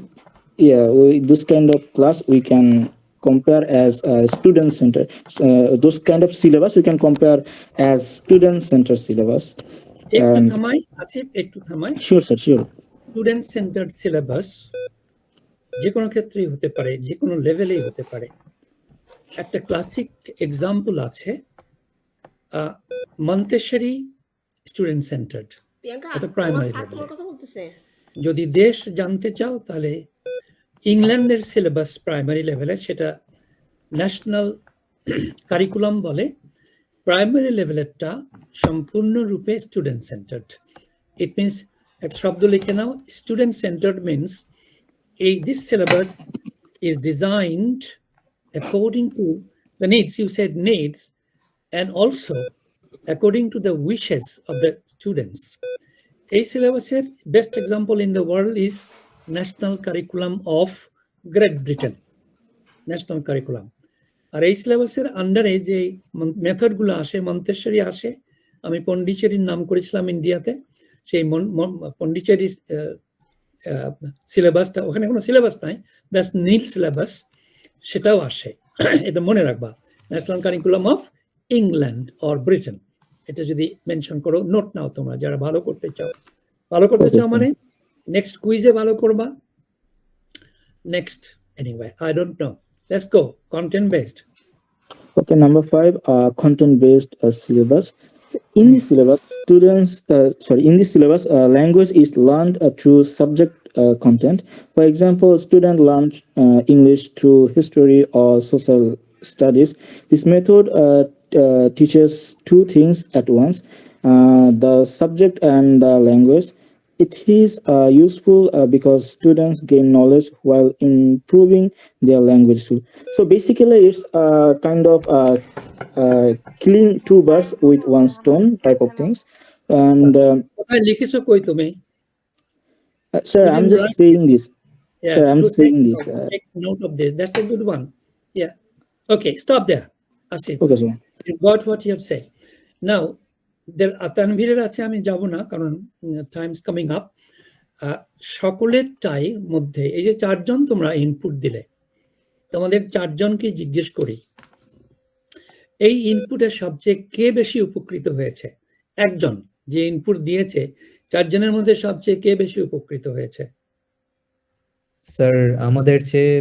S6: yeah, this kind of class we can compare as student center. Those kind of syllabus we can compare as student center syllabus.
S1: একটু
S6: And
S1: থামাই আসিফ, একটু থামাই।
S6: sure, sir, sure.
S1: Student centred syllabus যে কোনো ক্ষেত্রেই হতে পারে, যে কোনো লেভেলেই হতে পারে। একটা ক্লাসিক এক্সাম্পল আছে মন্তেশ্বরী স্টুডেন্ট সেন্টার্ড, এটা প্রাইমারি লেভেলে। যদি দেশ জানতে চাও তাহলে ইংল্যান্ডের সিলেবাস প্রাইমারি লেভেলে, সেটা ন্যাশনাল কারিকুলাম বলে। প্রাইমারি লেভেলেরটা সম্পূর্ণরূপে স্টুডেন্ট সেন্টার্ড। ইট মিনস একটা শব্দ লিখে নাও, student centered means this syllabus is designed according to the needs, you said needs, and also according to the wishes of the students. A syllabus best example in the world is National Curriculum of Great Britain, National Curriculum. আর এই সিলেবাসের আন্ডারে যে মেথডগুলো আসে, Montessori আসে, আমি পন্ডিচেরির নাম করেছিলাম ইন্ডিয়াতে, সেই পন্ডিচেরি সিলেবাসটা, ওখানে কোনো সিলেবাস নাই, দ্যাটস নীল সিলেবাস, সেটাও আসে। এটা মনে রাখবা, national curriculum of England or Britain. এটা যদি মেনশন করো, নোট নাও তোমরা যারা ভালো করতে চাও। ভালো করতে
S6: Okay,
S1: চাও মানে নেক্সট কুইজে ভালো করবা, next anyway I don't know. Let's go content based.
S6: Okay, number 5, content-based syllabus. So in the syllabus, language is learned through subject content. For example, student learn English through history or social studies. This method teaches two things at once: the subject and the language. It is useful because students gain knowledge while improving their language skill. So basically, it's kind of killing two birds with one stone type of things. And
S1: কোথায় লিখেছো কই তুমি?
S6: sir,
S1: You
S6: I'm
S1: didn't
S6: just
S1: write
S6: saying this.
S1: Yeah,
S6: Sir, I'm
S1: to
S6: saying this.
S1: take note of this. That's a good one. Yeah. Okay, stop there. Asif,
S6: Okay, sir.
S1: you got what you have said. Now, there Tanvirer আছে, আমি যাব না কারণ time's coming up. সকলেরটাই মধ্যে এই যে 4 জন তোমরা input দিলে, তোমাদের 4 জনকে জিজ্ঞেস করি এই ইনপুটের সবচেয়ে কে বেশি উপকৃত হয়েছে? একজন যে ইনপুট দিয়েছে 4 জনের মধ্যে সবচেয়ে কে বেশি উপকৃত হয়েছে?
S3: স্যার আমাদের চেয়ে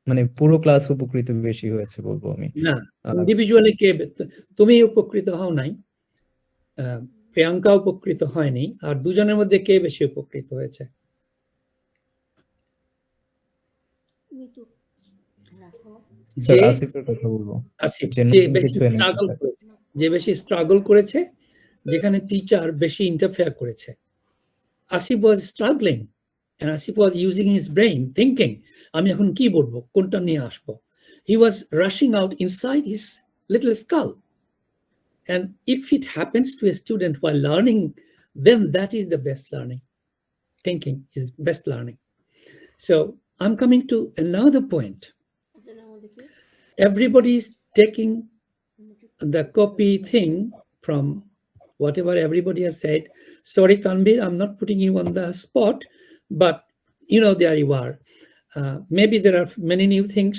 S3: মানে পুরো ক্লাস উপকৃত বেশি হয়েছে বলবো আমি।
S1: না, ইন্ডিভিজুয়ালি কে? তুমি উপকৃত হও নাই, প্রিয়াঙ্কা উপকৃত হয়নি, আর দুজনের মধ্যে কে বেশি উপকৃত হয়েছে?
S3: স্যার আসিফের কথা বলবো।
S1: আসিফ,
S3: যে
S1: যে
S3: নতুন
S1: বেশি
S3: কিছু এনেছে
S1: স্ট্রাগল
S3: স্যার।
S1: করেছে, যে বেশি স্ট্রাগল করেছে, যেখানে টিচার বেশি ইন্টারফেয়ার করেছে। আসিফ ওয়াজ struggling and Asif was using his brain, thinking, আমি এখন কি বলবো, কোনটা নিয়ে আসবো। He was rushing out inside his little skull. And if it happens to a student while learning, then that is the best learning. Thinking is best learning. So I'm coming to another point. Everybody is taking the copy thing from whatever everybody has said. Sorry, Tanvir, I'm not putting you on the spot, but you know, there you are. Maybe there are many new things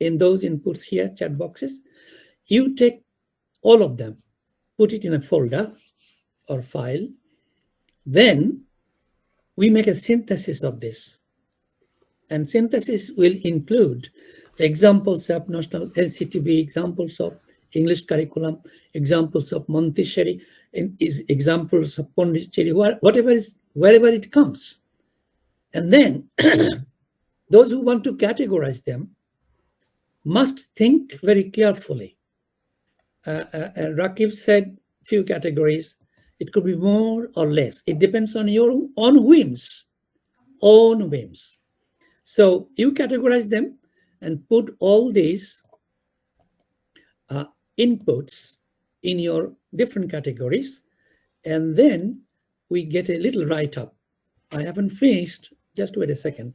S1: in those inputs here, chat boxes. You take all of them, put it in a folder or file. Then we make a synthesis of this. And synthesis will include examples of national LCTB, examples of English curriculum, examples of Montessori, examples of Pondicherry, whatever is, wherever it comes. And then those who want to categorize them must think very carefully. Rakib said few categories. It could be more or less. It depends on your own whims, own whims. So you categorize them and put all these inputs in your different categories, and then we get a little write-up. I haven't finished, just wait a second.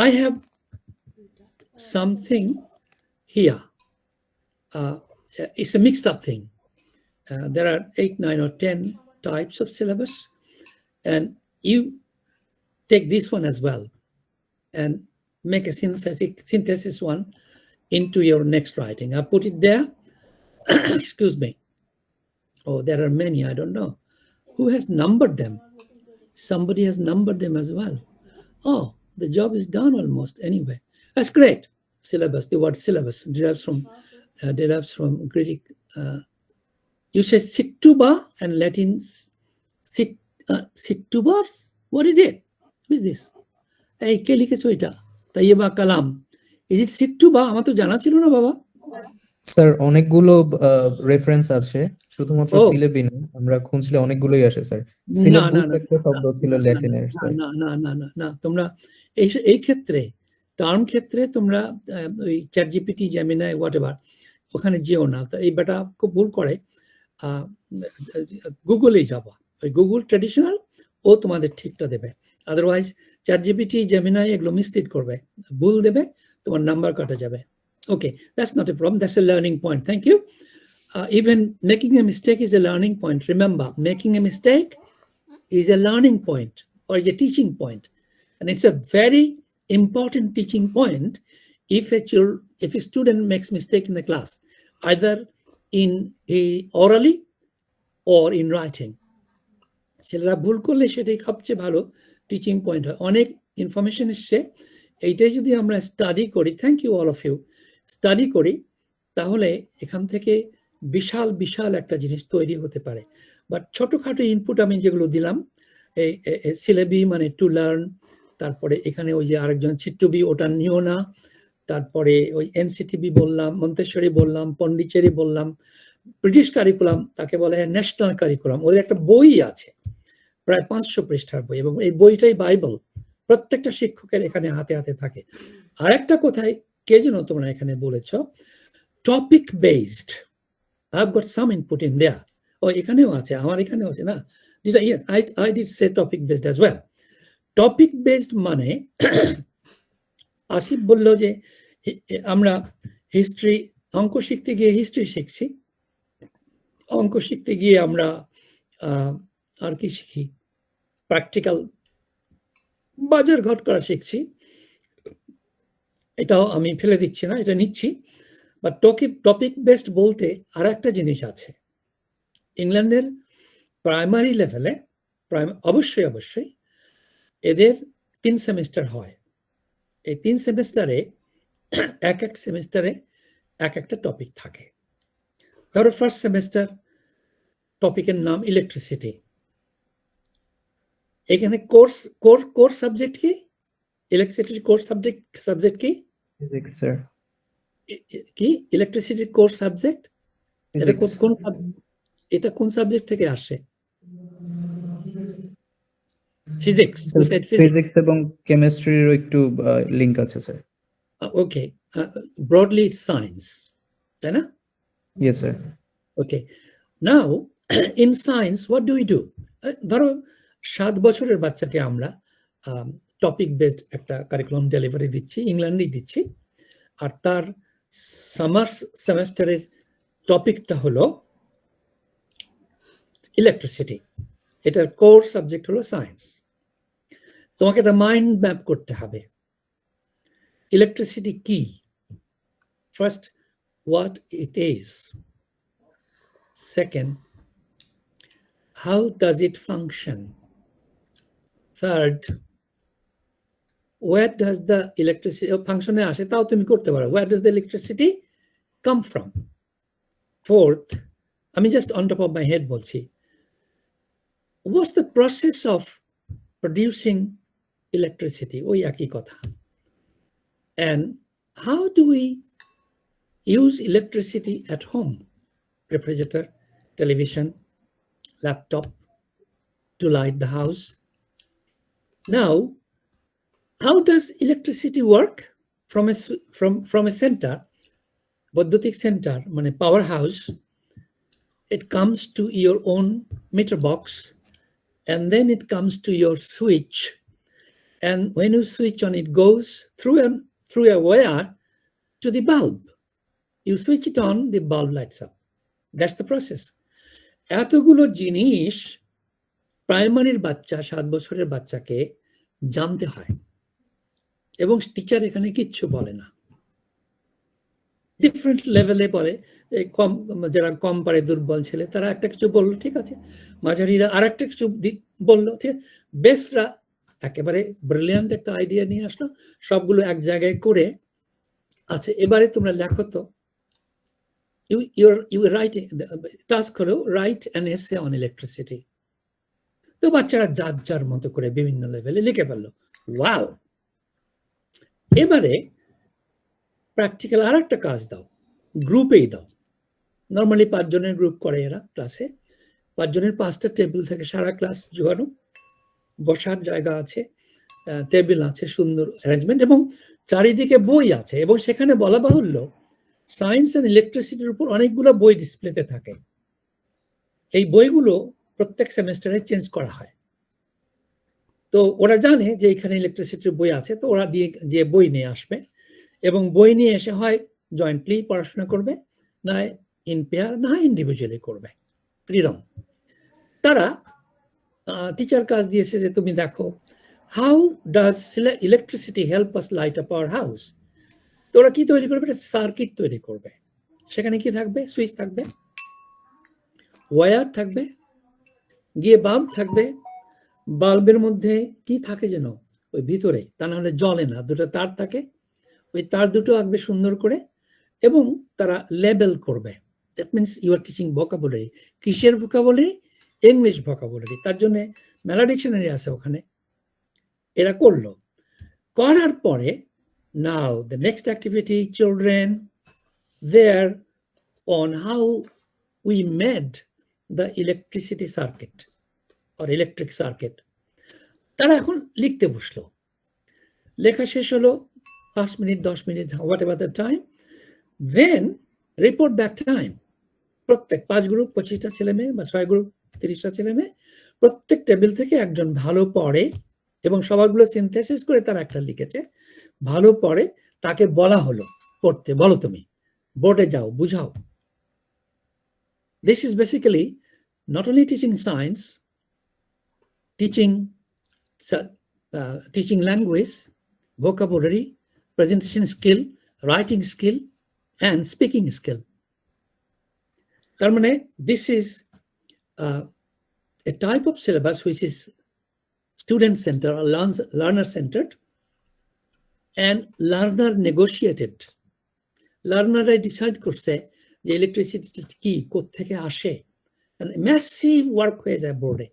S1: I have something here. It's a mixed up thing. There are 8, 9, or 10 types of syllabus, and you take this one as well and make a synthesis one into your next writing. I put it there. Excuse me. Oh, there are many, I don't know. Who has numbered them? Somebody has numbered them as well. Oh, the job is done almost anyway. That's great. Syllabus, the word syllabus derives from Greek. You say situba and Latin situbars. What is it? Who is this? Hey, ke likhecho eta? Tayyiba kalam. Is it situba? আমার তো জানা ছিল না বাবা।
S3: Sir অনেকগুলো reference আছে, শুধুমাত্র syllabi না, আমরা খুঁজলে অনেকগুলোই আসে স্যার। সিলেবাস একটা শব্দ ছিল ল্যাটিনের স্যার।
S1: না না না না না, তোমরা এই ক্ষেত্রে টার্ম ক্ষেত্রে তোমরা ওই চ্যাট জিপিটি, জেমিনাই, হোয়াটএভার ওখানে যেও না। এই বেটা খুব ভুল করে, গুগলেই যাবা। ওই গুগল ট্রেডিশনাল, ও তোমাদের ঠিকটা দেবে। আদারওয়াইজ চ্যাট জিপিটি, জেমিনাই এগুলো মিসলিড করবে, ভুল দেবে, তোমার নাম্বার কাটা যাবে। Okay, that's not a problem. That's a learning point. Thank you. Even making a mistake is a learning point. Remember, making a mistake is a learning point or is a teaching point. And it's a very important teaching point if a student makes mistake in the class, either in orally or in writing, ছেলেরা ভুল করলে সেটাই সবচেয়ে ভালো teaching point হয়। অনেক information এসছে, এইটাই যদি আমরা স্টাডি করি, thank you all of you, study করি, তাহলে এখান থেকে বিশাল বিশাল একটা জিনিস তৈরি হতে পারে। বাট ছোটখাটো ইনপুট আমি যেগুলো দিলাম, এই সিলেবি মানে টু লার্ন, তারপরে এখানে ওই যে আরেকজন ছিট্টুবি, ওটা নিও না, তারপরে ওই এনসিটিবি বললাম, মন্তেশ্বরী বললাম, পন্ডিচেরি বললাম, ব্রিটিশ কারিকুলাম তাকে বলা হয় ন্যাশনাল কারিকুলাম। ওদের একটা বই আছে প্রায় 500 পৃষ্ঠার বই, এবং এই বইটাই বাইবেল, প্রত্যেকটা শিক্ষকের এখানে হাতে হাতে থাকে। আরেকটা কোথায় কে যেন তোমরা এখানে বলেছ, topic based, I have got some input in there. ও এখানেও আছে, আমার এখানেও আছে না, I did say topic based as well. Topic based মানে আসিফ বলল যে আমরা হিস্ট্রি, অঙ্ক শিখতে গিয়ে হিস্ট্রি শিখছি, অঙ্ক শিখতে গিয়ে আমরা আর কি শিখি, প্র্যাকটিক্যাল বাজার ঘাট করা শিখছি। এটাও আমি ফেলে দিচ্ছি না, এটা নিচ্ছি। বা টপিক বেসড বলতে আর একটা জিনিস আছে, ইংল্যান্ডের প্রাইমারি লেভেলে অবশ্যই অবশ্যই এদের 3 সেমিস্টার হয়। এই 3 সেমিস্টারে এক সেমিস্টারে এক একটা টপিক থাকে। ধরো ফার্স্ট সেমিস্টার টপিকের নাম ইলেকট্রিসিটি, এখানে কোর্স সাবজেক্ট কি, ইলেকট্রিসিটির কোর্স সাবজেক্ট কি,
S3: Physics, sir.
S1: কি ইলেকট্রিসিটির কোর্স সাবজেক্ট, এটা এটা কোন সাবজেক্ট থেকে আসে? ফিজিক্স।
S3: ফিজিক্স এবং কেমিস্ট্রির একটু লিংক আছে sir.
S1: Okay, broadly it's science, তাই না?
S3: Yes sir.
S1: Okay, now in science what do we do? ধরো 7 বছরের বাচ্চাকে আমরা টপিক বেসড একটা কারিকুলাম ডেলিভারি দিচ্ছি, ইংল্যান্ডেই দিচ্ছি, আর তার সামার সেমেস্টারের টপিকটা হলো ইলেকট্রিসিটি, এটার কোর সাবজেক্ট হলো সায়েন্স। তোমাকে একটা মাইন্ড ম্যাপ করতে হবে, ইলেকট্রিসিটি কি, first what it is, second how does it function, third where does the electricity function আসে তাও তুমি করতে পারো, where does the electricity come from, fourth আমি just on top of my head বলছি, what's the process of producing electricity, ওই একই কথা, and how do we use electricity at home, refrigerator, television, laptop, to light the house. Now, how does electricity work from a center, Bodhutik center, মানে powerhouse? It comes to your own meter box, and then it comes to your switch, and when you switch on, it goes through a wire to the bulb. You switch it on, the bulb lights up. That's the process. এতগুলো জিনিস প্রাইমারির বাচ্চা, 7 বছরের বাচ্চাকে জানতে হয়, এবং teacher এখানে কিচ্ছু বলে না। ডিফারেন্ট লেভেলে বলে, কম, যারা কম পারে দুর্বল ছেলে তারা একটা কিছু বললো, ঠিক আছে, মাঝারিরা আর একটা কিছু বললো, ঠিক, বেস্টরা একেবারে ব্রিলিয়ান্ট একটা আইডিয়া নিয়ে আসলো, সবগুলো এক জায়গায় করে, আচ্ছা এবারে তোমরা লেখো তো, you writing task হলো write an essay on electricity. তো বাচ্চারা যার যার মতো করে বিভিন্ন লেভেলে লিখে ফেললো, ওয়াও। এবারে প্র্যাকটিক্যাল আর একটা কাজ দাও, গ্রুপেই দাও, নর্মালি 5 জনের গ্রুপ করে এরা ক্লাসে, 5 জনের 5টা টেবিল থেকে সারা ক্লাস জোগানো, বসার জায়গা আছে, টেবিল আছে, সুন্দর অ্যারেঞ্জমেন্ট, এবং চারিদিকে বই আছে, এবং সেখানে বলা বাহুল্য সায়েন্স অ্যান্ড ইলেকট্রিসিটির উপর অনেকগুলো বই ডিসপ্লেতে থাকে। এই বইগুলো প্রত্যেক সেমেস্টারে চেঞ্জ করা হয়। তো ওরা জানে যে এখানে ইলেকট্রিসিটির বই আছে, তো ওরা দিয়ে যে বই নিয়ে আসবে, এবং বই নিয়ে এসে হয় জয়েন্টলি পড়াশোনা করবে, না ইন পেয়ার, না ইন্ডিভিজুয়ালি করবে, ফ্রিডম। তারা টিচার কাজ দিয়েছে যে তুমি দেখো, how does electricity help us light up our house, তো ওরা কি তৈরি করবে? সার্কিট তৈরি করবে। সেখানে কি থাকবে? সুইচ থাকবে, ওয়্যার থাকবে, গিয়ে বাল্ব থাকবে। বাল্বের মধ্যে কি থাকে যেন ওই ভিতরে, তা না হলে জ্বলে না, দুটো তার থাকে, ওই তার দুটো আঁকবে সুন্দর করে, এবং তারা লেবেল করবে। That means you are teaching vocabulary. কিসের ভোকাবুলারি? English vocabulary. তার জন্য মেলা ডিকশনারি আছে ওখানে। এরা করলো, করার পরে now the next activity children there on how we made the electricity circuit or electric circuit. তারা এখন লিখতে বসলো। লেখা শেষ হলো 5 minute 10 minute whatever the time, then report back time. প্রত্যেক 5 গ্রুপ 25টা ছেলে মেয়ে বা 6 গ্রুপ 30টা ছেলে মেয়ে প্রত্যেক টেবিল থেকে একজন ভালো পড়ে এবং সবাইগুলো সিনথেসিস করে তারা একটা লিখেছে। ভালো পড়ে তাকে বলা হলো পড়তে, বলো তুমি বোর্ডে যাও বুঝাও। This is basically not only teaching science, teaching language, vocabulary, presentation skill, writing skill, and speaking skill. তার মানে this is a type of syllabus which is student centered or learner centered and learner negotiated. Learner decide করছে যে electricity কি, কোত্থেকে আসে। Massive work হয়ে যায় বোর্ডে,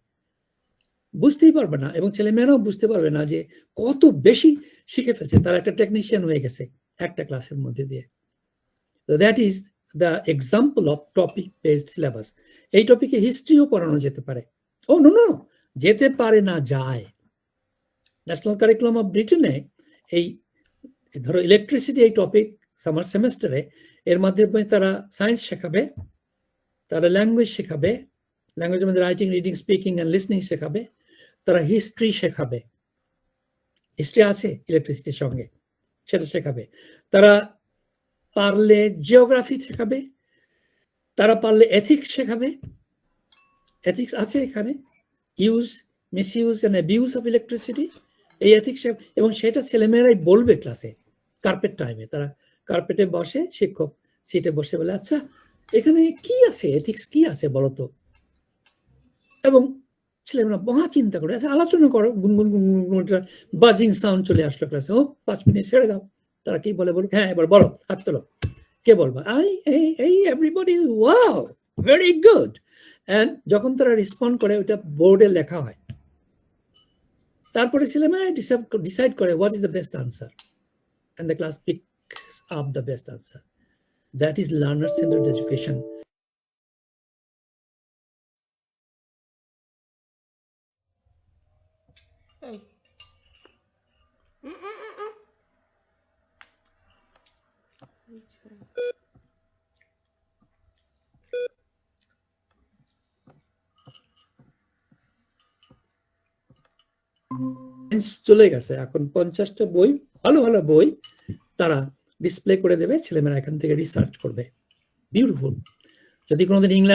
S1: বুঝতেই পারবে না এবং ছেলেমেয়েরাও বুঝতে পারবে না যে কত বেশি শিখে ফেলছে, তারা একটা টেকনিশিয়ান হয়ে গেছে একটা ক্লাসের মধ্যে দিয়ে। So that is the example of topic based syllabus. এই টপিকে হিস্ট্রিও পড়ানো যেতে পারে। ও নো নো, যেতে পারে না, যায়। ন্যাশনাল কারিকুলাম অফ ব্রিটেনে এই ধরো ইলেকট্রিসিটি এই টপিক সামার সেমেস্টারে, এর মাধ্যমে তারা সায়েন্স শেখাবে, তারা ল্যাঙ্গুয়েজ শেখাবে, ল্যাঙ্গুয়েজের মধ্যে writing reading speaking and listening শেখাবে, তারা হিস্ট্রি শেখাবে, হিস্ট্রি আছে ইলেকট্রিসিটির সঙ্গে, সেটা শেখাবে, তারা পারলে জিওগ্রাফি শেখাবে, তারা পারলে এথিক্স শেখাবে, এথিক্স আছে এখানে, use misuse and abuse of electricity, এই এথিক্স, এবং সেটা ছেলেমেয়েরাই বলবে ক্লাসে কার্পেট টাইমে। তারা কার্পেটে বসে, শিক্ষক সিটে বসে বলে আচ্ছা এখানে কি আছে, এথিক্স কি আছে বলতো, এবং ছেলেমেয়েরা মহা চিন্তা করে আচ্ছা আলোচনা করো, গুনগুন গুনগুন বাজিং সাউন্ড চলে আসলো ক্লাসে। ও 5 মিনিট ছেড়ে দাও, তারা কি বলে বলো, হ্যাঁ এবার বলো, হাত তোলো, কে বলবা, everybody is wow very good. And যখন তারা রেসপন্ড করে ওটা বোর্ডে লেখা হয়, তারপরে ছেলেমেয়েরা ডিসাইড করে what is the best answer, and the class picks up the best answer. That is learner-centered education.
S2: এই
S1: চলে গেছে, এখন 50টা বই, ভালো ভালো বই তারা ডিসপ্লে করে দেবে, ছেলেমেয়েরা এখান থেকে রিসার্চ করবে। বিউটিফুল। যদি কোনোদিন ইংল্যান্ড